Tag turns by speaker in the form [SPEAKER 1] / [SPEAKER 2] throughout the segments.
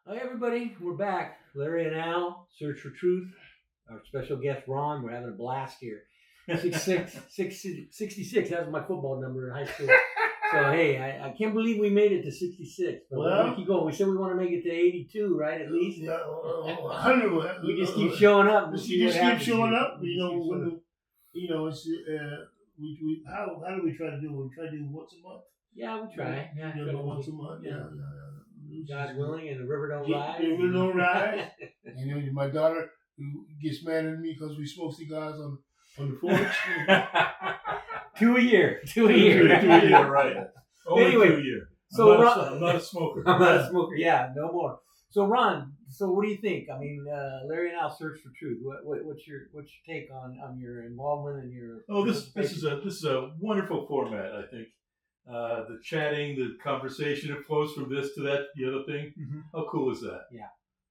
[SPEAKER 1] Hi, everybody. We're back. Larry and Al, Search for Truth. Our special guest, Ron. We're having a blast here. 66. That was my football number in high school. So, hey, I can't believe we made it to 66. But we're going to keep going. We said we want to make it to 82, right? At least.
[SPEAKER 2] Yeah, 100.
[SPEAKER 1] We just keep showing up.
[SPEAKER 2] You just keep showing up. It's how do we try to do it? We try to do once a month.
[SPEAKER 1] Yeah, we try. Yeah,
[SPEAKER 2] once a month. Yeah.
[SPEAKER 1] God willing, and the river don't rise.
[SPEAKER 2] The river don't rise. And my daughter who gets mad at me because we smoke cigars on the porch.
[SPEAKER 1] Two a year.
[SPEAKER 3] Right. Only
[SPEAKER 1] Anyway,
[SPEAKER 3] 2 years.
[SPEAKER 1] So
[SPEAKER 3] I'm not a smoker.
[SPEAKER 1] I'm not a smoker. Yeah, no more. So Ron, what do you think? I mean, Larry and Al Search for Truth. What's your take on your involvement and your?
[SPEAKER 3] Oh, this is a wonderful format. I think the chatting, the conversation, it flows from this to that, the other thing.
[SPEAKER 1] Mm-hmm.
[SPEAKER 3] How cool is that?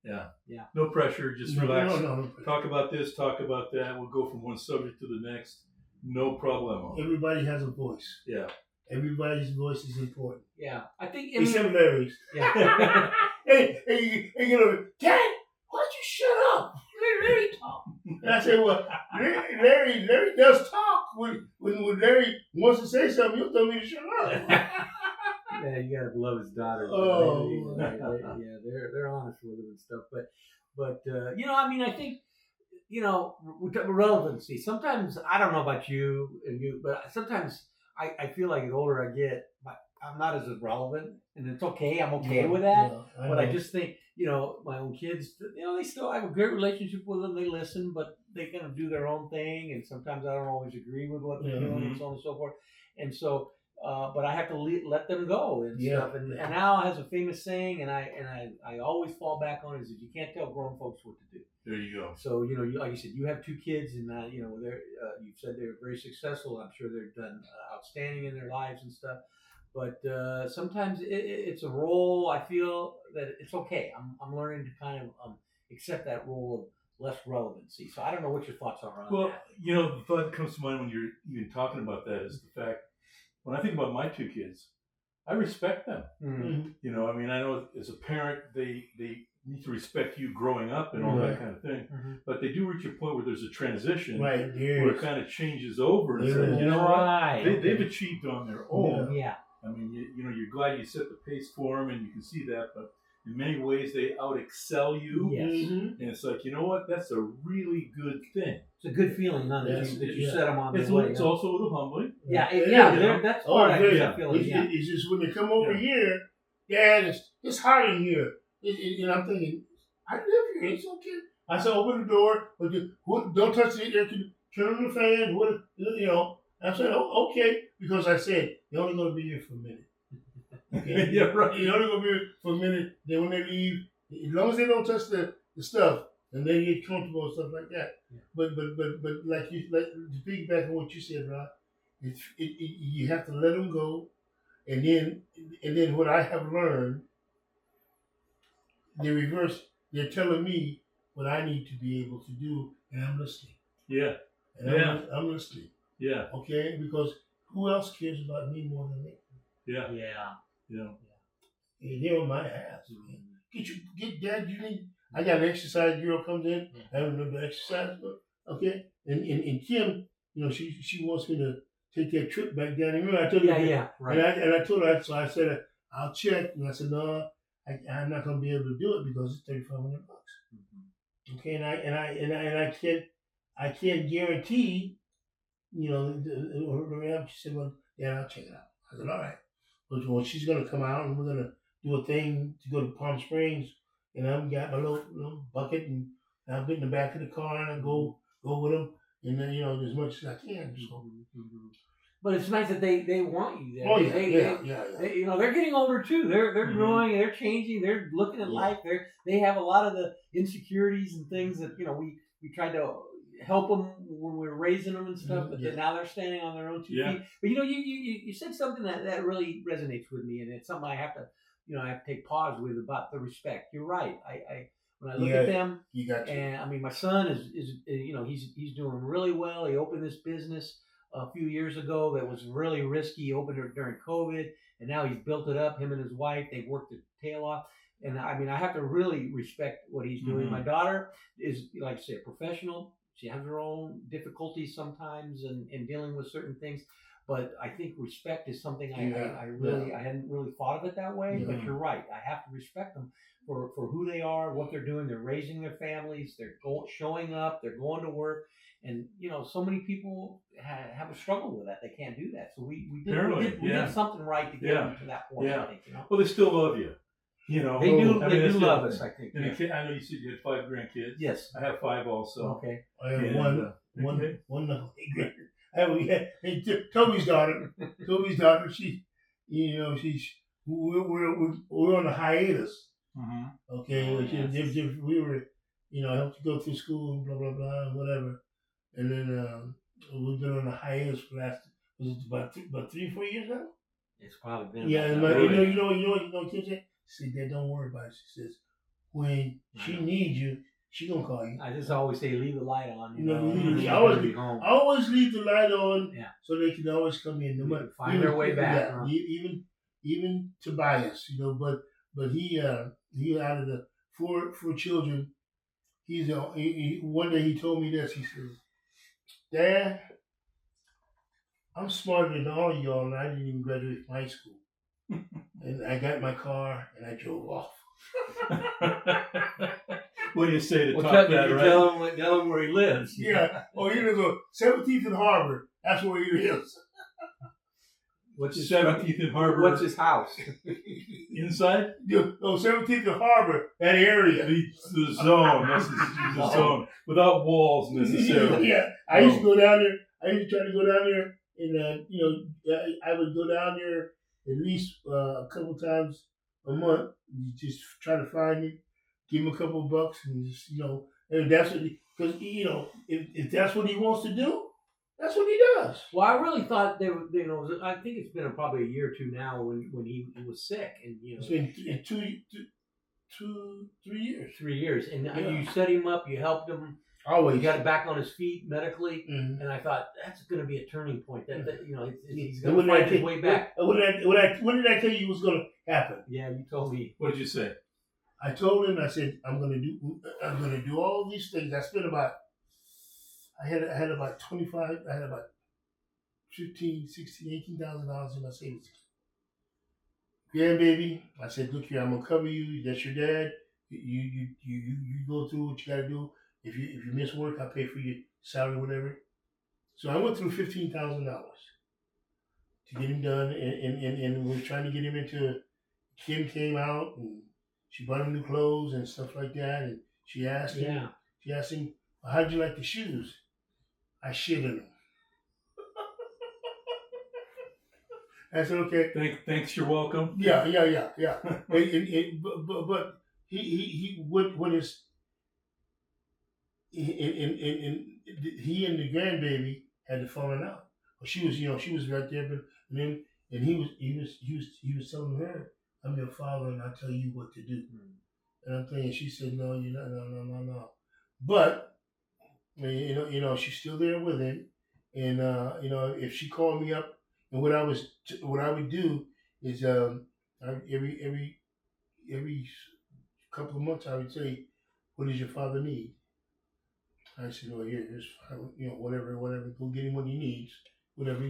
[SPEAKER 1] Yeah.
[SPEAKER 3] No pressure. Just relax.
[SPEAKER 2] No.
[SPEAKER 3] Talk about this. Talk about that. We'll go from one subject to the next. No problem.
[SPEAKER 2] Everybody has a voice.
[SPEAKER 3] Yeah.
[SPEAKER 2] Everybody's voice is important.
[SPEAKER 1] Yeah, I think
[SPEAKER 2] except Larry's.
[SPEAKER 1] Yeah.
[SPEAKER 2] hey, Dad, why don't you shut up? Let Larry talk. And I said, well, Larry does talk. When Larry wants to say something, he'll tell me to shut up.
[SPEAKER 1] Yeah, you gotta love his daughters.
[SPEAKER 2] Oh,
[SPEAKER 1] yeah, they're honest with him and stuff. But I think relevancy. Sometimes I don't know about you, but sometimes I feel like the older I get, I'm not as relevant, and it's okay. I'm okay with that. But I just think, my own kids, they still, I have a great relationship with them. They listen, but they kind of do their own thing, and sometimes I don't always agree with what they're doing, and so on and so forth. And so, but I have to let them go and stuff. And Al has a famous saying, and I always fall back on it, is that you can't tell grown folks what to do.
[SPEAKER 3] There you go.
[SPEAKER 1] So like you said, you have two kids, and you've said they're very successful. I'm sure they've done outstanding in their lives and stuff. But sometimes it's a role. I feel that it's okay. I'm learning to kind of accept that role of less relevancy. So I don't know what your thoughts are on that.
[SPEAKER 3] Well, the thought that comes to mind when you're even talking about that is the fact, when I think about my two kids, I respect them.
[SPEAKER 1] Mm-hmm.
[SPEAKER 3] I know as a parent, they need to respect you growing up and all that kind of thing.
[SPEAKER 1] Mm-hmm.
[SPEAKER 3] But they do reach a point where there's a transition
[SPEAKER 2] where
[SPEAKER 3] it kind of changes over and says, you know what, they've achieved on their own.
[SPEAKER 1] Yeah.
[SPEAKER 3] I mean, you're glad you set the pace for them, and you can see that. But in many ways, they out excel you.
[SPEAKER 1] Yes.
[SPEAKER 3] And it's like, you know what? That's a really good thing.
[SPEAKER 1] It's a good feeling, that you set them on their way.
[SPEAKER 3] It's also a little humbling.
[SPEAKER 1] That's part of that feeling.
[SPEAKER 2] It's just when they come over here, Dad, it's hot in here. And I'm thinking, I live here. It's okay. I said, open the door, but don't touch the air. Turn on the fan. I said, okay, because I said they're only going to be here for a minute. Okay?
[SPEAKER 3] Yeah, right.
[SPEAKER 2] They're only going to be here for a minute. Then when they leave, as long as they don't touch the stuff, and they get comfortable and stuff like that. Yeah. But like to piggyback on what you said, Rod, you have to let them go, and then what I have learned, the reverse. They're telling me what I need to be able to do, and I'm listening.
[SPEAKER 3] Yeah.
[SPEAKER 2] And I'm listening.
[SPEAKER 3] Yeah.
[SPEAKER 2] Okay, because who else cares about me more than they?
[SPEAKER 3] Yeah.
[SPEAKER 2] And they're on my ass, man. Get Dad. You need. I got an exercise girl comes in. I don't know the exercise, but okay. And Kim, she wants me to take that trip back down. Remember I told you? Right. And I told her, so I said I'll check, and I said no, I'm not gonna be able to do it because it's $3,500. Mm-hmm. Okay, and I can't guarantee. She said, well, I'll check it out. I said, all right. But when she's going to come out and we're going to do a thing to go to Palm Springs, and I've got my little bucket, and I'll get in the back of the car and I go with them, and then, as much as I can. So.
[SPEAKER 1] Mm-hmm. But it's nice that they want you there.
[SPEAKER 2] Oh,
[SPEAKER 1] yeah. They're getting older too. They're growing, they're changing, they're looking at life. They have a lot of the insecurities and things that, we tried to help them when we were raising them and stuff, but now they're standing on their own two feet. But you said something that really resonates with me, and it's something I have to take pause with about the respect. You're right. I when I look at them, and I mean, my son is he's doing really well. He opened this business a few years ago that was really risky. He opened it during COVID, and now he's built it up. Him and his wife, they've worked their tail off. And I mean, I have to really respect what he's doing.
[SPEAKER 3] Mhm.
[SPEAKER 1] My daughter is, like I say, a professional. She has her own difficulties sometimes in dealing with certain things. But I think respect is something I really I hadn't really thought of it that way. But
[SPEAKER 2] Yeah.
[SPEAKER 1] you're right. I have to respect them for who they are, what they're doing. They're raising their families. They're showing up. They're going to work. And so many people have a struggle with that. They can't do that. So we
[SPEAKER 3] Apparently,
[SPEAKER 1] did
[SPEAKER 3] yeah.
[SPEAKER 1] something right to get
[SPEAKER 3] Yeah.
[SPEAKER 1] them to that point.
[SPEAKER 3] Yeah.
[SPEAKER 1] I think.
[SPEAKER 3] Well, they still love you.
[SPEAKER 1] They do.
[SPEAKER 3] I
[SPEAKER 1] They
[SPEAKER 3] mean,
[SPEAKER 1] do
[SPEAKER 3] that's the
[SPEAKER 1] love
[SPEAKER 3] other
[SPEAKER 1] us.
[SPEAKER 3] thing.
[SPEAKER 1] I think.
[SPEAKER 3] And
[SPEAKER 1] Yeah.
[SPEAKER 3] the kid, I know you said you had 5 grandkids.
[SPEAKER 1] Yes.
[SPEAKER 3] I have 5 also.
[SPEAKER 1] Okay.
[SPEAKER 2] I have
[SPEAKER 3] And,
[SPEAKER 2] one.
[SPEAKER 3] okay.
[SPEAKER 2] Toby's daughter. Toby's daughter. She, we're on a hiatus.
[SPEAKER 3] Mm-hmm.
[SPEAKER 2] Okay,
[SPEAKER 1] Oh, yes.
[SPEAKER 2] we were, helped to go through school, blah blah blah, whatever, and then we've been on a hiatus for was it about 3-4 years now?
[SPEAKER 1] It's probably been.
[SPEAKER 2] Yeah,
[SPEAKER 1] about
[SPEAKER 2] and
[SPEAKER 1] that.
[SPEAKER 3] Really?
[SPEAKER 2] you know, Kim said, she said, Dad, don't worry about it. She says, when she needs you, she gonna call you.
[SPEAKER 1] I just always say leave the light on.
[SPEAKER 2] You know,
[SPEAKER 1] She's
[SPEAKER 2] I
[SPEAKER 1] gonna
[SPEAKER 2] always
[SPEAKER 1] be home.
[SPEAKER 2] I always leave the light on,
[SPEAKER 1] Yeah.
[SPEAKER 2] so they can always come in. No
[SPEAKER 1] They
[SPEAKER 2] matter
[SPEAKER 1] can find their way back,
[SPEAKER 2] Yeah,
[SPEAKER 1] huh?
[SPEAKER 2] even Tobias, but he out of the four children, one day he told me this. He says, Dad, I'm smarter than all of y'all, and I didn't even graduate from high school. And I got my car and I drove off.
[SPEAKER 3] What do you say to
[SPEAKER 1] Well,
[SPEAKER 3] top that,
[SPEAKER 1] you
[SPEAKER 3] right?
[SPEAKER 1] tell him where he lives.
[SPEAKER 2] Yeah. Oh, he lives on 17th and Harbor. That's where he lives.
[SPEAKER 1] What's his
[SPEAKER 3] 17th and Harbor.
[SPEAKER 1] What's his house?
[SPEAKER 3] Inside?
[SPEAKER 2] No, 17th and Harbor, that area.
[SPEAKER 3] The zone. That's the zone. Without walls necessarily.
[SPEAKER 2] Yeah. I used to go down there. I used to try to go down there, and I would go down there at least a couple times a month, just try to find him, give him a couple of bucks, and just and that's what because if that's what he wants to do, that's what he does.
[SPEAKER 1] Well, I really thought they were. I think it's been probably a year or two now when he was sick, and
[SPEAKER 2] It's been 3 years.
[SPEAKER 1] 3 years, and
[SPEAKER 2] Yeah.
[SPEAKER 1] you set him up, you helped him,
[SPEAKER 2] Always.
[SPEAKER 1] you got him back on his feet medically,
[SPEAKER 2] Mhm.
[SPEAKER 1] and I thought that's going to be a turning point. That he's
[SPEAKER 2] And
[SPEAKER 1] going to find his way back.
[SPEAKER 2] What did I tell you was going to happen?
[SPEAKER 1] Yeah, you told me.
[SPEAKER 3] What did you say?
[SPEAKER 2] I told him. I said I'm going to do all these things. I spent about. I had about 25. I had about $15,000, $16,000, $18,000 in my savings. Grandbaby, I said, look here, I'm gonna cover you. That's your dad. You go through what you gotta do. If you miss work, I'll pay for your salary, whatever. So I went through $15,000 to get him done, and we were trying to get him into. Kim came out and she bought him new clothes and stuff like that, and she asked him.
[SPEAKER 1] Yeah.
[SPEAKER 2] She asked him, well, how'd you like the shoes? I shit in them. I said, okay.
[SPEAKER 3] Thanks, you're welcome.
[SPEAKER 2] Yeah. But he when his he and the grandbaby had fallen out. She was right there, but he was telling her, I'm your father and I tell you what to do. And I'm thinking, she said, no, you're not, no. But she's still there with him, and if she called me up, and what I would do is every couple of months I would say, what does your father need? I said, well, here's whatever, go get him what he needs, whatever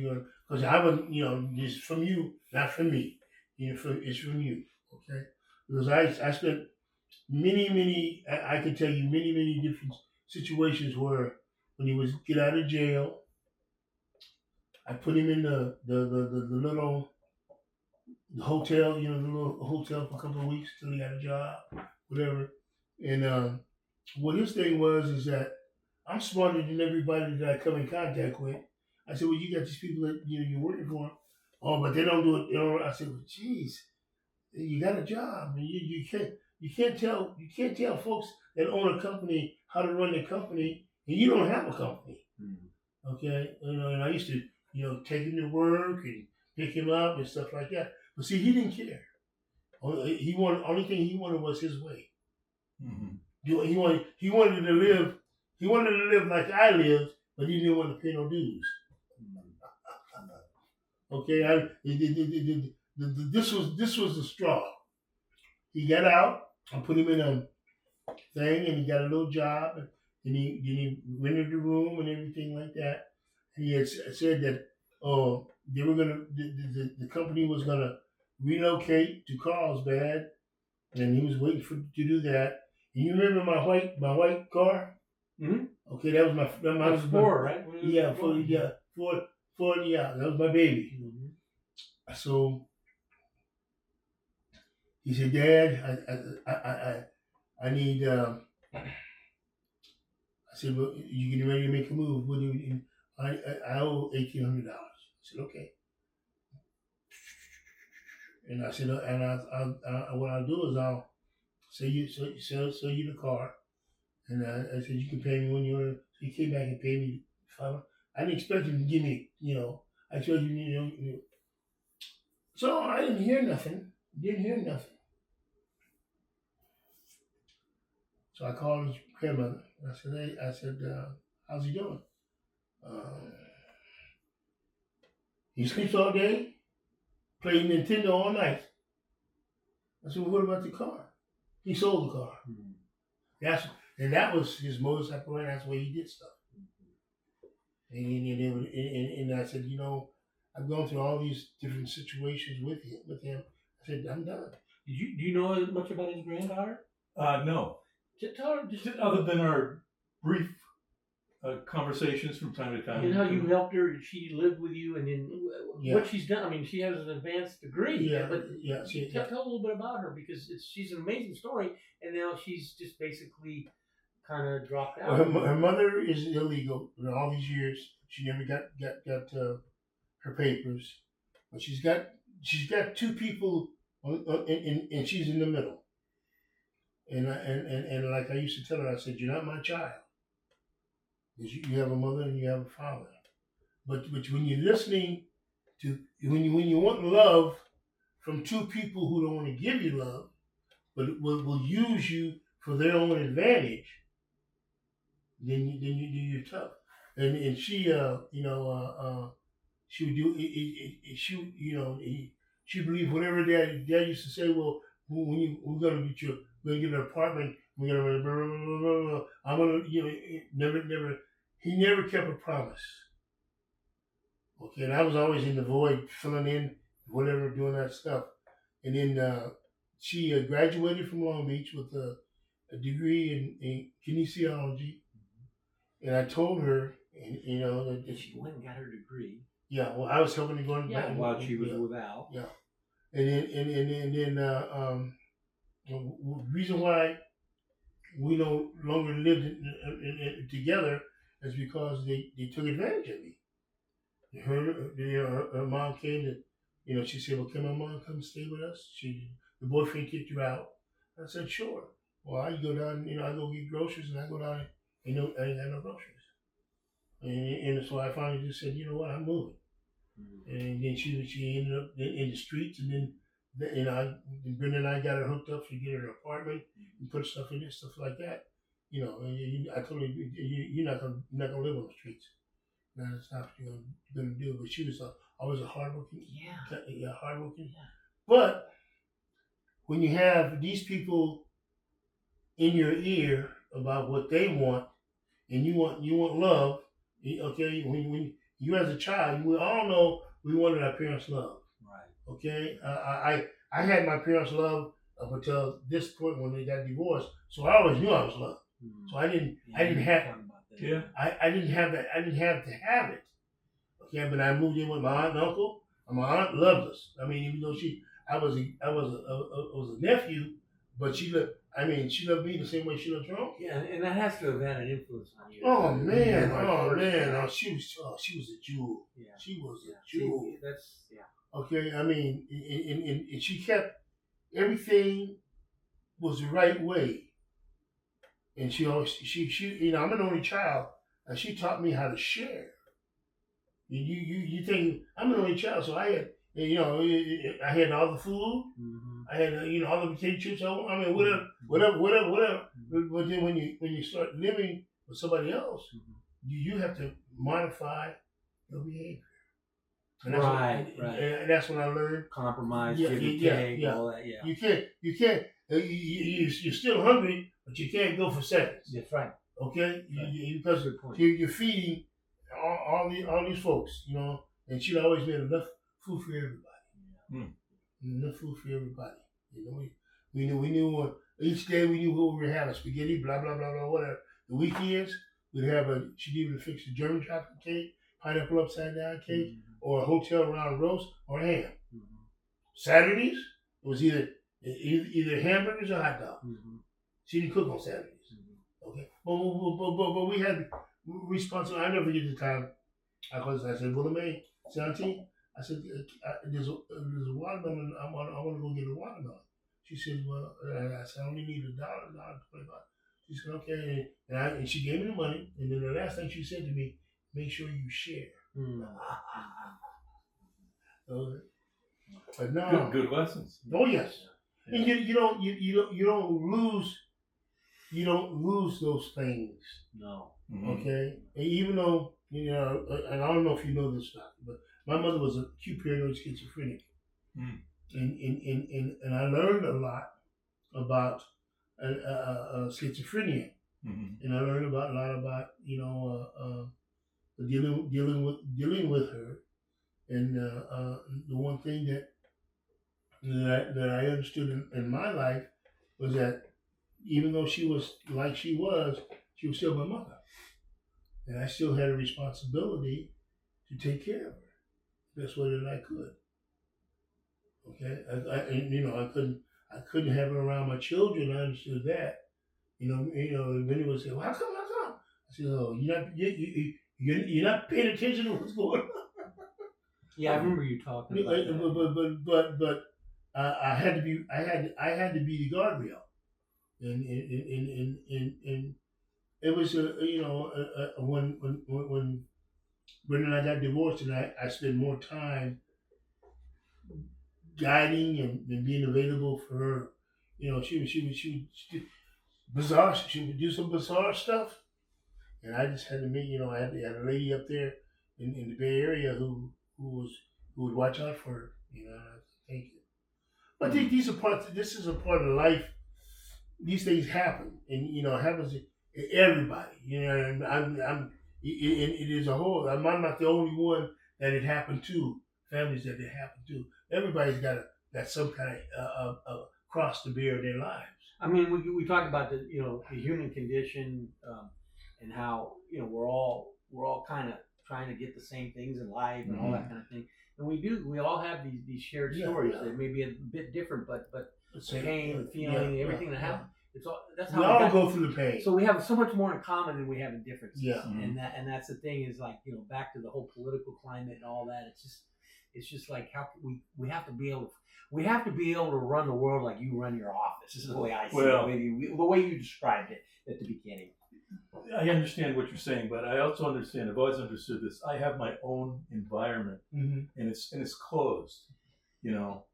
[SPEAKER 2] because I would it's from you, not from me, it's from you, okay? Because I spent many I can tell you many different situations where when he was get out of jail, I put him in the little hotel, the little hotel for a couple of weeks till he got a job, whatever. And what his thing was is that I'm smarter than everybody that I come in contact with. I said, well, you got these people that you're working for. Oh, but they don't do it. I said, well, geez, you got a job, and you can't tell folks that own a company how to run their company, and you don't have a company. Mm-hmm. Okay, and I used to take him to work and pick him up and stuff like that. But see, he didn't care. Only thing he wanted was his way.
[SPEAKER 3] Mm-hmm.
[SPEAKER 2] He wanted to live. He wanted to live like I lived, but he didn't want to pay no dues. Okay, this was the straw. he got out. I put him in a thing, and he got a little job. And he rented the room and everything like that. He had said that they were gonna the company was gonna relocate to Carlsbad, and he was waiting to do that. And you remember my white car?
[SPEAKER 1] Mm-hmm.
[SPEAKER 2] Okay, that was my
[SPEAKER 1] Explorer, right?
[SPEAKER 2] Yeah, Ford, yeah, that was my baby.
[SPEAKER 1] Mm-hmm.
[SPEAKER 2] So he said, Dad, I need. I said, well, you getting ready to make a move? What do you? I owe $1,800. I said, okay. And I said, and I what I'll do is I'll sell you the car, and I said you can pay me when you want. So he came back and paid me $500. I didn't expect him to give me, I told you, So I didn't hear nothing. So I called his grandmother. I said, hey, how's he doing? He sleeps all day, plays Nintendo all night. I said, well, what about the car? He sold the car. Mm-hmm. That was his modus operandi. That's the way he did stuff. And I said, I've gone through all these different situations with him. I said, I'm done.
[SPEAKER 1] Do you know much about his granddaughter?
[SPEAKER 3] No.
[SPEAKER 1] Tell her just
[SPEAKER 3] other than our brief conversations from time to time.
[SPEAKER 1] And how you helped her, she lived with you, and then what she's done. I mean, she has an advanced degree.
[SPEAKER 2] Yeah,
[SPEAKER 1] but
[SPEAKER 2] tell
[SPEAKER 1] a little bit about her, because she's an amazing story, and now she's just basically kind of dropped out.
[SPEAKER 2] Well, her mother is illegal. In all these years, she never got her papers, but she's got two people, and she's in the middle. And like I used to tell her, I said, you're not my child. Because you have a mother and you have a father. But when you're listening to, when you want love from two people who don't want to give you love, but will use you for their own advantage, then you're tough. And she, she would do, she believed whatever dad used to say, well, we're going to get an apartment. We're gonna blah, blah, blah, blah. I'm gonna, never. He never kept a promise. Okay, and I was always in the void, filling in whatever, doing that stuff. And then she graduated from Long Beach with a degree in kinesiology. And I told her, that
[SPEAKER 1] she went and got her degree.
[SPEAKER 2] Yeah, well, I was helping her going back
[SPEAKER 1] while she was with Al.
[SPEAKER 2] Yeah, and then the reason why we no longer lived together is because they took advantage of me. Her mom came to, she said, well, can my mom come stay with us? The boyfriend kicked her out. I said, sure. Well, I go down, I go get groceries, and I go down, and I ain't got no groceries. And so I finally just said, you know what, I'm moving. Mm-hmm. And then she ended up in the streets, and then Brenda and I got her hooked up to get her an apartment and put stuff in it, stuff like that. I told her, you're not gonna live on the streets. That's not what you're gonna do. But she was always a hardworking. Yeah, hardworking. Yeah. But when you have these people in your ear about what they want, and you want love, okay? When you as a child, we all know we wanted our parents' love. Right. Okay. I had my parents' love up until this point when they got divorced, so I always knew I was loved. So I didn't have that. I didn't have to have it. Okay, but I moved in with my aunt and uncle, and my aunt loved us. I mean, even though I was a nephew, but she loved me the same way she loved her uncle.
[SPEAKER 1] Yeah, and that has to have had an influence on you.
[SPEAKER 2] Oh man, she was a jewel. Yeah. She was a jewel. Okay, I mean, and she kept everything was the right way. And she always, I'm an only child, and she taught me how to share. You think I'm an only child, so I had, I had all the food, I had, all the potato chips. I mean, whatever. But then when you start living with somebody else, you have to modify your behavior. And that's right. And that's when I learned
[SPEAKER 1] compromise,
[SPEAKER 2] all that. Yeah. You can't. You're still hungry, but you can't go for seconds.
[SPEAKER 1] That's right.
[SPEAKER 2] Okay,
[SPEAKER 1] Right.
[SPEAKER 2] because
[SPEAKER 1] Good point.
[SPEAKER 2] you're feeding all these folks, and she'd always made enough food for everybody.
[SPEAKER 3] Mm.
[SPEAKER 2] Enough food for everybody. We knew each day we knew what we were having: spaghetti, blah blah blah blah, whatever. The weekends we'd have she'd be able to fix a German chocolate cake, pineapple upside down cake, or a hotel round roast, or ham.
[SPEAKER 1] Mm-hmm.
[SPEAKER 2] Saturdays it was either hamburgers or hot dogs.
[SPEAKER 1] Mm-hmm.
[SPEAKER 2] She didn't cook on Saturdays. Okay, but we had responsibility. I never forget the time. I said, "Well, May, Auntie," I said, "There's a watermelon. I want to go get a watermelon." She said, "Well," I said, "I only need $1.25." She said, "Okay," and she gave me the money. And then the last thing she said to me, "Make sure you share."
[SPEAKER 1] Mm-hmm.
[SPEAKER 2] Okay. But no,
[SPEAKER 3] Good lessons.
[SPEAKER 2] oh yes, and you don't lose those things.
[SPEAKER 1] No.
[SPEAKER 3] Mm-hmm.
[SPEAKER 2] Okay, and even though and I don't know if you know this stuff, but my mother was acute paranoid schizophrenic, and I learned a lot about schizophrenia, and I learned a lot about dealing with her, and the one thing that I understood in my life was that even though she was like she was still my mother. And I still had a responsibility to take care of her the best way that I could. Okay, I couldn't have her around my children. I understood that. Many would say, "Well, how come? I said, "Oh, you're not paying attention to what's going on."
[SPEAKER 1] Yeah, I remember you talking about that.
[SPEAKER 2] But I had to be the guardrail, and it was when Brenda and I got divorced, and I spent more time guiding and being available for her. She would bizarre. She would do some bizarre stuff, and I just had to make. I had a lady up there in the Bay Area who would watch out for her. Thank you. But these are parts. This is a part of life. These things happen, and it happens to everybody. And it is a whole. I'm not the only one that it happened to. Families that it happened to. Everybody's got some kind of cross to bear in their lives.
[SPEAKER 1] I mean, we talk about the human condition and how we're all kind of trying to get the same things in life and all that kind of thing. And we all have these shared stories. They may be a bit different, but the pain, the feeling, everything that happens. It's all. That's how
[SPEAKER 2] we all go through the pain.
[SPEAKER 1] So we have so much more in common than we have in differences.
[SPEAKER 2] Yeah.
[SPEAKER 1] And that's the thing is like back to the whole political climate and all that. It's just like how we have to be able to run the world like you run your office. This is the way I see it. The way you described it at the beginning.
[SPEAKER 3] I understand what you're saying, but I also understand. I've always understood this. I have my own environment, and it's closed.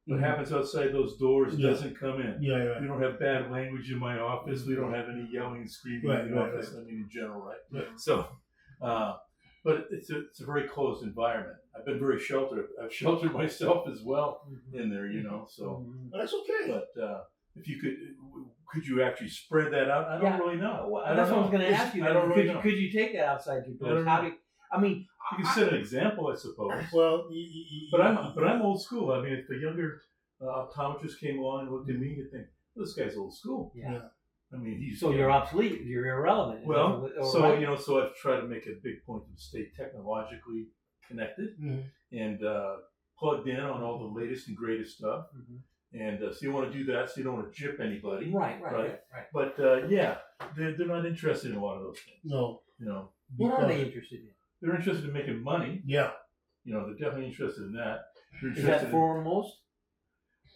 [SPEAKER 3] What happens outside those doors doesn't come in.
[SPEAKER 2] Yeah, right.
[SPEAKER 3] We don't have bad language in my office. We don't have any yelling and screaming in the office. Right. I mean, in general, right? So, but it's a very closed environment. I've been very sheltered. I've sheltered myself as well in there, So
[SPEAKER 2] that's okay.
[SPEAKER 3] But if you could you actually spread that out? I don't really know.
[SPEAKER 1] Well, that's what I was going to ask you.
[SPEAKER 3] I don't really know.
[SPEAKER 1] Could you take that outside your doors?
[SPEAKER 3] You can set an example, I suppose.
[SPEAKER 2] Well,
[SPEAKER 3] but I'm old school. I mean, if the younger optometrist came along and looked at me, you'd think, well, this guy's old school.
[SPEAKER 1] Yeah.
[SPEAKER 3] I mean,
[SPEAKER 1] you're obsolete. You're irrelevant.
[SPEAKER 3] Well, so I've tried to make a big point to stay technologically connected and plugged in on all the latest and greatest stuff. And so you want to do that, so you don't want to gyp anybody.
[SPEAKER 1] Right.
[SPEAKER 3] But they're not interested in a lot of those things.
[SPEAKER 2] No.
[SPEAKER 1] What are they interested in?
[SPEAKER 3] They're interested in making money.
[SPEAKER 2] Yeah.
[SPEAKER 3] They're definitely interested in that.
[SPEAKER 1] Is that foremost?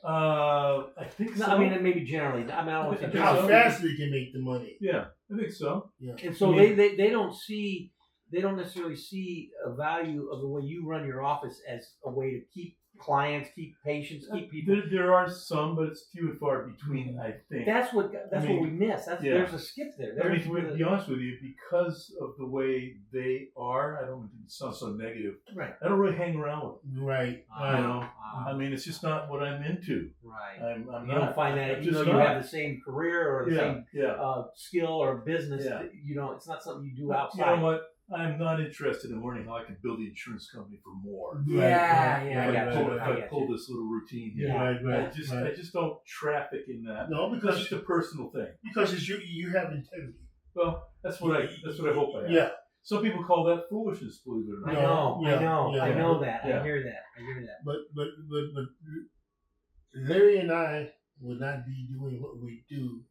[SPEAKER 3] I think so.
[SPEAKER 1] No, I mean, maybe generally. I don't want to
[SPEAKER 2] how fast they can make the money.
[SPEAKER 3] Yeah, I think so.
[SPEAKER 2] Yeah.
[SPEAKER 1] And so they don't necessarily see a value of the way you run your office as a way to keep clients, keep patients, keep people.
[SPEAKER 3] There are some, but it's few and far between, I think.
[SPEAKER 1] That's what we miss.
[SPEAKER 3] Yeah.
[SPEAKER 1] There's a skip there.
[SPEAKER 3] I mean, to be honest with you, because of the way they are, I don't mean to sound so negative.
[SPEAKER 1] Right.
[SPEAKER 3] I don't really hang around with them.
[SPEAKER 2] Right.
[SPEAKER 3] You know, I mean, it's just not what I'm into.
[SPEAKER 1] Right.
[SPEAKER 3] I'm
[SPEAKER 1] You
[SPEAKER 3] not.
[SPEAKER 1] don't find that,
[SPEAKER 3] I'm
[SPEAKER 1] even though
[SPEAKER 3] just
[SPEAKER 1] you
[SPEAKER 3] not.
[SPEAKER 1] have the same career or the same skill or business,
[SPEAKER 3] Yeah.
[SPEAKER 1] you know, it's not something you do
[SPEAKER 3] You
[SPEAKER 1] outside.
[SPEAKER 3] know what? I'm not interested in learning how I can build the insurance company for more.
[SPEAKER 1] Yeah,
[SPEAKER 3] If
[SPEAKER 1] I
[SPEAKER 3] I
[SPEAKER 1] got
[SPEAKER 3] pull,
[SPEAKER 1] you.
[SPEAKER 3] if I pull this little routine here,
[SPEAKER 1] Yeah.
[SPEAKER 2] Right.
[SPEAKER 3] I just don't traffic in that.
[SPEAKER 2] No,
[SPEAKER 3] It's
[SPEAKER 2] because
[SPEAKER 3] just a personal thing.
[SPEAKER 2] it's you have integrity.
[SPEAKER 3] Well, that's what I hope I have.
[SPEAKER 2] Yeah.
[SPEAKER 3] Some people call that foolishness, believe it or
[SPEAKER 1] I
[SPEAKER 3] not.
[SPEAKER 1] know,
[SPEAKER 2] Yeah,
[SPEAKER 1] I know that.
[SPEAKER 3] Yeah.
[SPEAKER 1] I hear that.
[SPEAKER 2] But Larry and I would not be doing what we do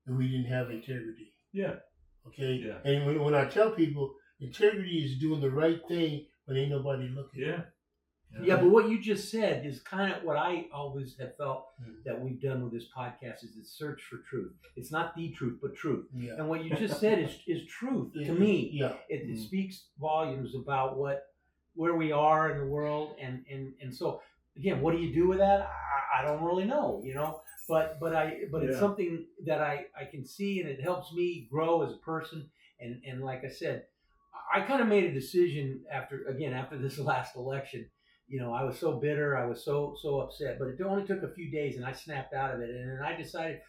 [SPEAKER 2] if we didn't have integrity.
[SPEAKER 3] Yeah.
[SPEAKER 2] Okay.
[SPEAKER 3] Yeah.
[SPEAKER 2] And when I tell people, integrity is doing the right thing when ain't nobody looking.
[SPEAKER 3] Yeah.
[SPEAKER 1] Yeah, but what you just said is kind of what I always have felt
[SPEAKER 2] Mm.
[SPEAKER 1] that we've done with this podcast is it's search for truth. It's not the truth, but truth.
[SPEAKER 2] Yeah.
[SPEAKER 1] And what you just said is truth to me.
[SPEAKER 2] Yeah.
[SPEAKER 1] It speaks volumes about where we are in the world, and so again, what do you do with that? I don't really know, you know. But it's something that I can see, and it helps me grow as a person. And like I said, I kind of made a decision after this last election. You know, I was so bitter, I was so upset, but it only took a few days, and I snapped out of it. And then I decided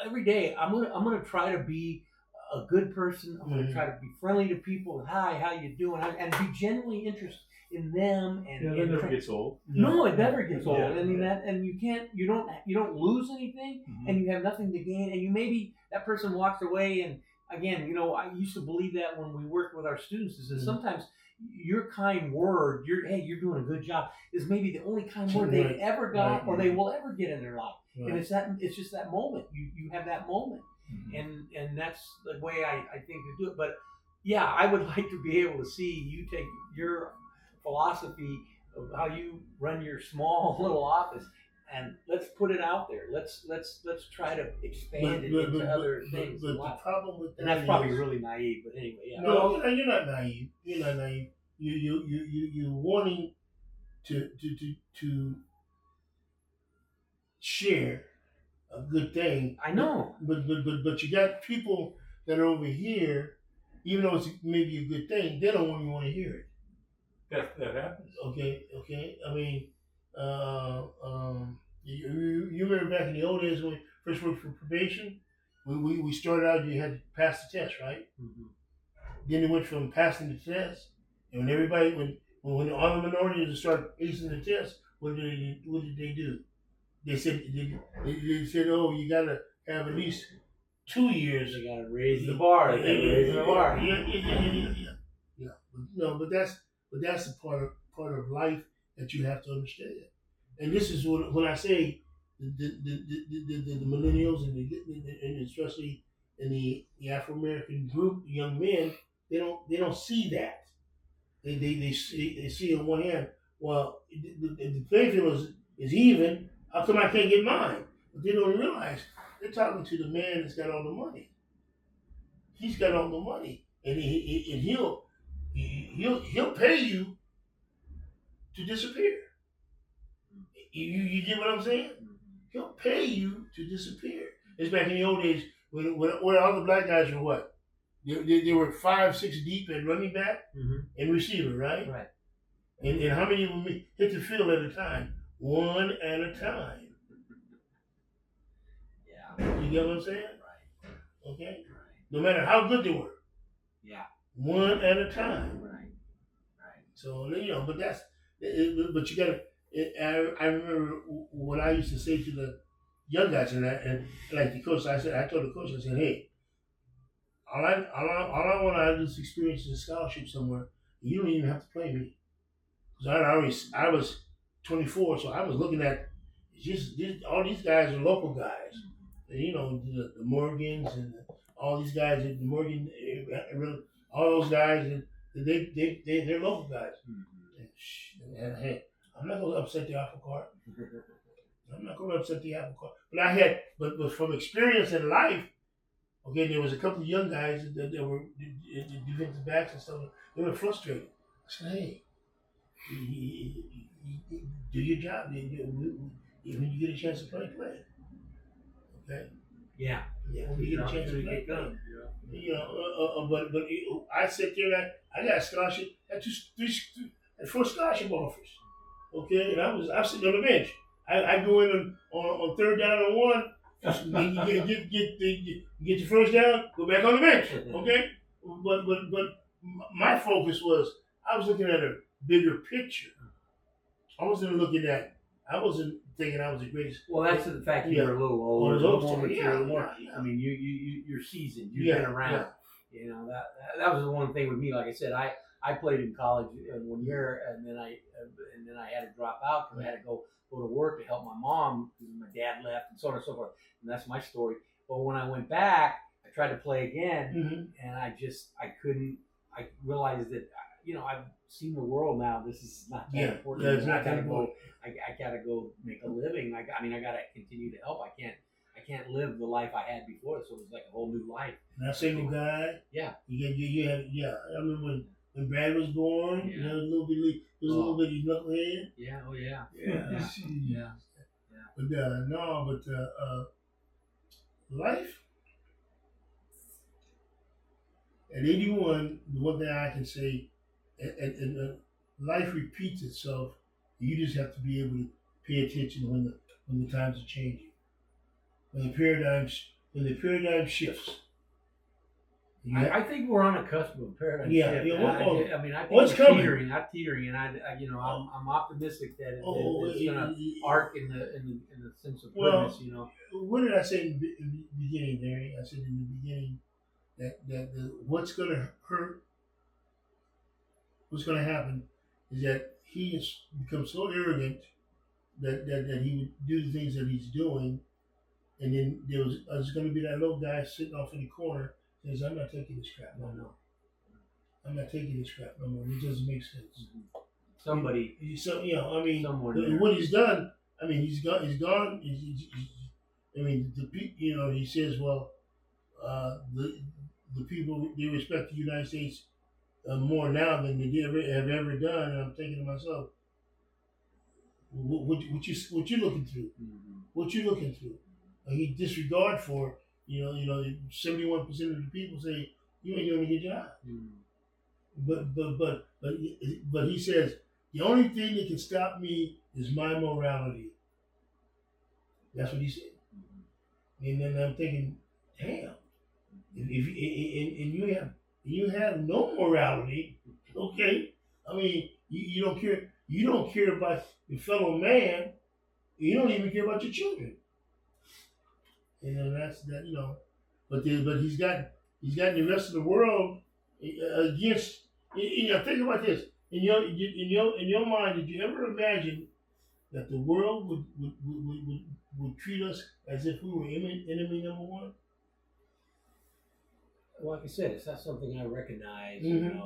[SPEAKER 1] every day I'm gonna try to be a good person. I'm gonna try to be friendly to people. Hi, how you doing? And be genuinely interested in them. And
[SPEAKER 3] that never gets old.
[SPEAKER 1] No, it never gets old.
[SPEAKER 3] Yeah.
[SPEAKER 1] I mean and you don't lose anything,
[SPEAKER 3] Mhm.
[SPEAKER 1] and you have nothing to gain. And you maybe that person walks away, and again, you know, I used to believe that when we worked with our students is that sometimes your kind word, hey, you're doing a good job, is maybe the only kind word they've ever got or they will ever get in their life.
[SPEAKER 2] Right.
[SPEAKER 1] And it's just that moment. You have that moment.
[SPEAKER 3] Mhm.
[SPEAKER 1] And that's the way I think to do it. But yeah, I would like to be able to see you take your philosophy of how you run your small little office and let's put it out there. Let's try to expand it into other things.
[SPEAKER 2] But the problem with that
[SPEAKER 1] and that's probably really naive, but anyway, yeah.
[SPEAKER 2] No, you're not naive. You're not naive. You're wanting to share a good thing.
[SPEAKER 1] I know.
[SPEAKER 2] But you got people that are over here, even though it's maybe a good thing, they don't even want to hear it.
[SPEAKER 3] That happens.
[SPEAKER 2] Okay. I mean, you remember back in the old days when we first worked for probation, we started out, you had to pass the test, right?
[SPEAKER 1] Mm-hmm.
[SPEAKER 2] Then it went from passing the test, and when all the minorities started acing the test, what did they do? They said, oh, you gotta have at least 2 years.
[SPEAKER 1] They gotta raise the bar. They're raising the bar.
[SPEAKER 2] Yeah. No, but that's a part of life that you have to understand. And this is when I say the millennials and especially in the Afro American group, young men, they don't see that. They see on one hand, well, the playing field is even. How come I can't get mine? But they don't realize they're talking to the man that's got all the money. He's got all the money, and he'll pay you to disappear. You get what I'm saying? He'll pay you to disappear. It's back in the old days when all the black guys were what? They were 5-6 deep at running back and receiver, right?
[SPEAKER 1] Right.
[SPEAKER 2] And how many would hit the field at a time? One at a time.
[SPEAKER 1] Yeah.
[SPEAKER 2] You get what I'm saying?
[SPEAKER 1] Right.
[SPEAKER 2] Okay?
[SPEAKER 1] Right.
[SPEAKER 2] No matter how good they were.
[SPEAKER 1] Yeah.
[SPEAKER 2] One at a time.
[SPEAKER 1] Right.
[SPEAKER 2] So, but that's, but you gotta, I remember what I used to say to the young guys and like the coach, I told the coach, I said, hey, all I want to do is experience a scholarship somewhere. You don't even have to play me. Because I was 24, so I was looking at all these guys are local guys. And, the Morgans and all these guys, the Morgan, all those guys, and they're local guys. And hey, I'm not going to upset the apple cart. But from experience in life, okay, there was a couple of young guys that were defensive backs and stuff. They were frustrated. I said, hey, do your job. When you get a chance to play. Okay.
[SPEAKER 1] Yeah.
[SPEAKER 2] Yeah. When you get a chance to play.
[SPEAKER 1] Done.
[SPEAKER 2] You know, but I sit there and I got a scholarship. I had 4 scholarship offers. Okay, and I'm sitting on the bench. I go in on third down and 1. Get your first down. Go back on the bench. Okay, but my focus was I was looking at a bigger picture. I wasn't thinking I was the greatest.
[SPEAKER 1] Well, that's the fact you were a little older, a little more mature.
[SPEAKER 2] Yeah.
[SPEAKER 1] I mean, you're seasoned. You've been around.
[SPEAKER 2] Yeah.
[SPEAKER 1] You know that was the one thing with me. Like I said, I played in college 1 year, and then I had to drop out because I had to go to work to help my mom because my dad left and so on and so forth. And that's my story. But when I went back, I tried to play again, and I couldn't. I realized that I've seen the world now. This is not that important.
[SPEAKER 2] It's not that important.
[SPEAKER 1] I gotta go make a living. I gotta continue to help. I can't live the life I had before. So it was like a whole new life.
[SPEAKER 2] Not a single guy.
[SPEAKER 1] Yeah.
[SPEAKER 2] You had. I remember when Brad was born.
[SPEAKER 1] Yeah.
[SPEAKER 2] You had a little bitty knucklehead.
[SPEAKER 1] Yeah. Oh yeah.
[SPEAKER 2] Yeah.
[SPEAKER 1] Yeah.
[SPEAKER 2] But life at 81. The one thing I can say, and life repeats itself. You just have to be able to pay attention when the times are changing. When the paradigm shifts.
[SPEAKER 1] I think we're on the cusp of a paradigm shift. I think
[SPEAKER 2] what's
[SPEAKER 1] it's
[SPEAKER 2] coming?
[SPEAKER 1] teetering, and I'm optimistic that it's going to arc in the sense of purpose.
[SPEAKER 2] What did I say in the beginning, Larry? I said in the beginning that what's going to hurt, what's going to happen, is that he has become so arrogant that he would do the things that he's doing, and then there's going to be that little guy sitting off in the corner says, "I'm not taking this crap no more. I'm not taking this crap no more. It doesn't make sense."
[SPEAKER 1] Somebody.
[SPEAKER 2] So I mean,
[SPEAKER 1] someone
[SPEAKER 2] what he's done. I mean, he's gone. I mean, the people. He says, "Well, the people they respect the United States more now than they have ever done." And I'm thinking to myself, what you looking through?
[SPEAKER 1] Mm-hmm.
[SPEAKER 2] What you looking through? He disregard for 71% of the people say you ain't doing a good job. Mm-hmm. But he says the only thing that can stop me is my morality. That's what he said. Mm-hmm. And then I'm thinking, damn, if you have no morality, okay. I mean, you don't care. You don't care about your fellow man. You don't even care about your children. And that's that. But he's got the rest of the world against. Think about this. In your mind, did you ever imagine that the world would treat us as if we were enemy number one?
[SPEAKER 1] Well, like I said, it's not something I recognize.
[SPEAKER 2] Mm-hmm.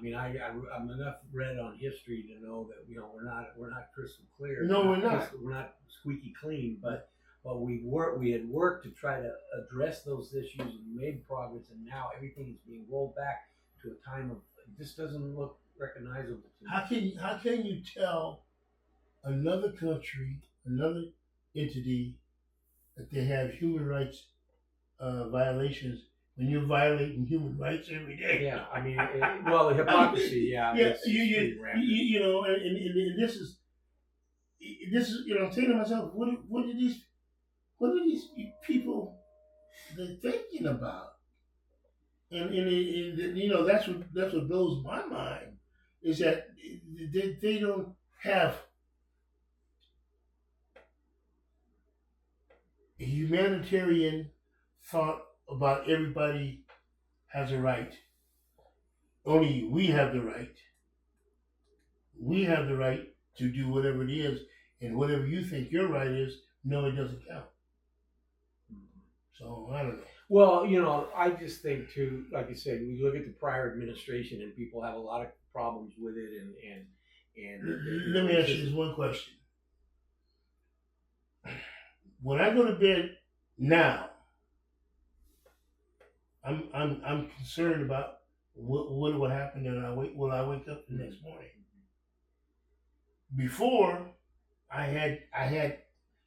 [SPEAKER 1] I'm enough read on history to know that we're not crystal clear.
[SPEAKER 2] No, we're not.
[SPEAKER 1] We're not squeaky clean, but we had worked to try to address those issues and made progress, and now everything is being rolled back to a time of this doesn't look recognizable to me.
[SPEAKER 2] How can you tell another country, another entity, that they have human rights violations when you're violating human rights every day?
[SPEAKER 1] Yeah, I mean, the hypocrisy. Yeah,
[SPEAKER 2] and this is I'm saying to myself, what are these people they're thinking about? And that's what blows my mind is that they don't have a humanitarian thought about everybody has a right. Only we have the right. We have the right to do whatever it is, and whatever you think your right is, no, it doesn't count. So I don't know.
[SPEAKER 1] Well, I just think too, like you said, we look at the prior administration and people have a lot of problems with it, and
[SPEAKER 2] let me ask you this one question. When I go to bed now, I'm concerned about what will happen, and will I wake up the next morning? before I had,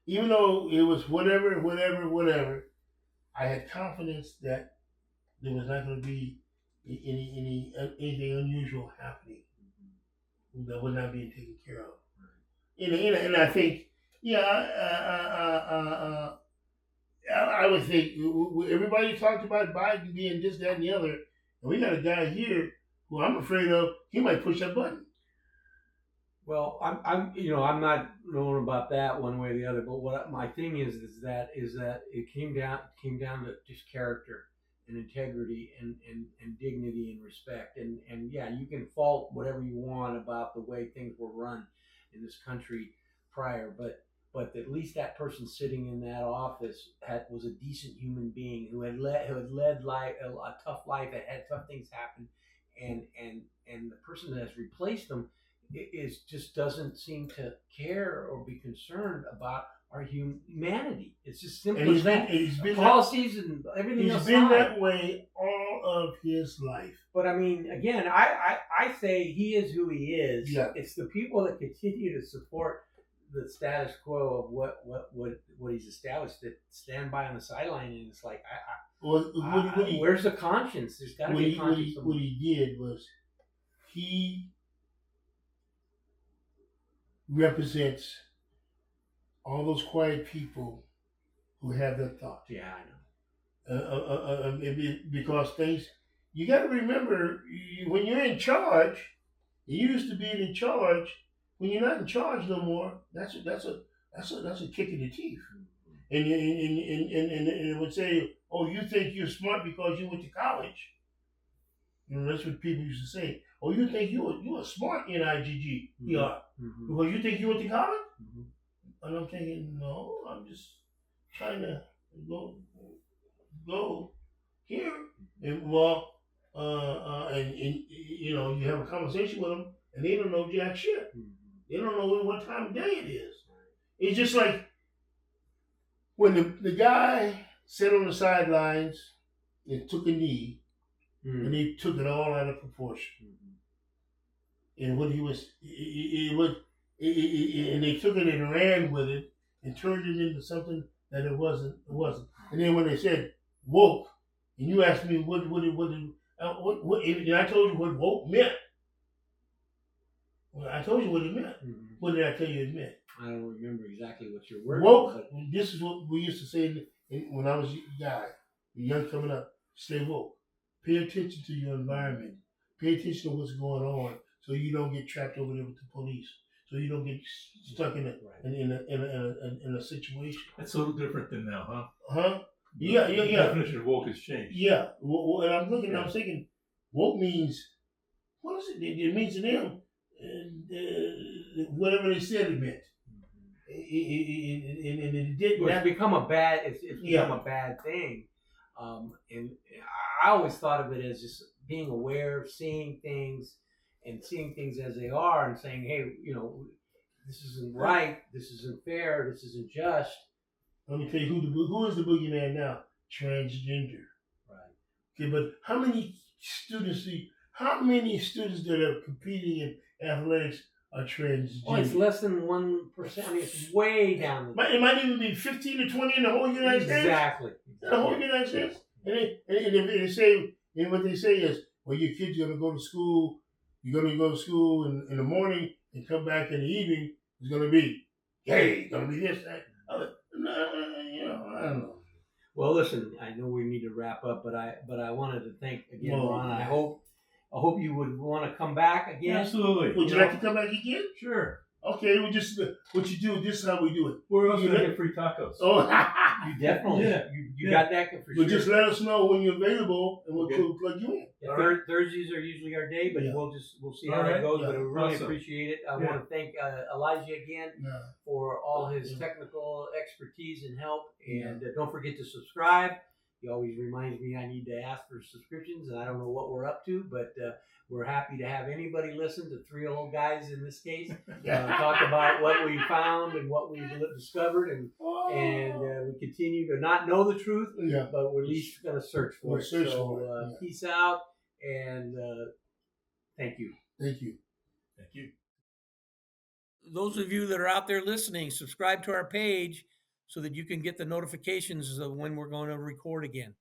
[SPEAKER 2] even though it was whatever, I had confidence that there was not going to be anything unusual happening that was not being taken care of. And I think, yeah, I would think everybody talked about Biden being this, that, and the other, and we got a guy here who I'm afraid of. He might push that button.
[SPEAKER 1] Well, I'm not knowing about that one way or the other. But my thing is that it came down to just character and integrity and dignity and respect. And yeah, you can fault whatever you want about the way things were run in this country prior, but at least that person sitting in that office was a decent human being who had led life, a tough life, had tough things happen, and the person that has replaced them just doesn't seem to care or be concerned about our humanity. It's just simple as that. Policies and everything else.
[SPEAKER 2] He's been that way all of his life.
[SPEAKER 1] But I mean, again, I say he is who he is.
[SPEAKER 2] Yeah.
[SPEAKER 1] It's the people that continue to support the status quo of what he's established that stand by on the sideline, and it's like, where's the conscience? There's got to be a conscience.
[SPEAKER 2] What he did was he represents all those quiet people who have their thoughts.
[SPEAKER 1] Yeah, I know.
[SPEAKER 2] Because things, you got to remember, when you're in charge, you used to be in charge. When you're not in charge no more, that's a kick in the teeth. And it would say, oh, you think you're smart because you went to college. You know, that's what people used to say. Oh, you think you are smart in IGG. You are. Because you think you went to college? And I'm thinking, no, I'm just trying to go here. And and you know, you have a conversation with them and they don't know jack shit. They don't know what time of day it is. It's just like when the guy sat on the sidelines and took a knee, and they took it all out of proportion. And when he was, and they took it and ran with it and turned it into something that it wasn't. And then when they said woke, and you asked me what and I told you what woke meant. Well, I told you what it meant. What did I tell you it meant?
[SPEAKER 1] I don't remember exactly what your word
[SPEAKER 2] woke.
[SPEAKER 1] was.
[SPEAKER 2] This is what we used to say when I was young coming up. Stay woke. Pay attention to your environment. Pay attention to what's going on, so you don't get trapped over there with the police. So you don't get stuck in a situation.
[SPEAKER 3] That's a little different than now, huh?
[SPEAKER 2] Huh? Yeah.
[SPEAKER 3] The definition of woke has changed.
[SPEAKER 2] Yeah. Well, and I'm thinking, woke means, what is it? It means to them whatever they said it meant. And it didn't.
[SPEAKER 1] It's become a bad. It's become a bad thing. And I always thought of it as just being aware, seeing things as they are, and saying, hey, you know, this isn't right, this isn't fair, this isn't just.
[SPEAKER 2] Let me tell you who is the boogeyman now? Transgender.
[SPEAKER 1] Right.
[SPEAKER 2] Okay, but how many students that are competing in athletics are transgender?
[SPEAKER 1] Oh, it's less than 1%. I mean, it's way down.
[SPEAKER 2] It might even be 15 to 20 in the whole United States.
[SPEAKER 1] Exactly.
[SPEAKER 2] The whole United States. And they say, and what they say is, well, your kid's gonna go to school. You're gonna go to school in the morning and come back in the evening. It's gonna be gay. Gonna be this, that. You know, I don't know.
[SPEAKER 1] Well, listen, I know we need to wrap up, but I wanted to thank again, Ron. I hope you would want to come back again.
[SPEAKER 3] Absolutely.
[SPEAKER 2] Would you like to come back again?
[SPEAKER 3] Sure.
[SPEAKER 2] Okay, we just what you do. This is how we do it.
[SPEAKER 3] We're also gonna get free tacos.
[SPEAKER 2] Oh,
[SPEAKER 1] you definitely. Yeah. You got that for sure.
[SPEAKER 2] But just let us know when you're available, and we'll plug you in.
[SPEAKER 1] Yeah, Thursdays are usually our day, but we'll see how that goes. But we really appreciate it. I want to thank Elijah again for all his technical expertise and help. And don't forget to subscribe. He always reminds me I need to ask for subscriptions, and I don't know what we're up to, but we're happy to have anybody listen to three old guys in this case talk about what we found and what we discovered, and we continue to not know the truth, but we're at least going to search for it. So peace out, and thank you.
[SPEAKER 2] Thank you.
[SPEAKER 3] Thank you.
[SPEAKER 1] those of you that are out there listening, subscribe to our page so that you can get the notifications of when we're going to record again.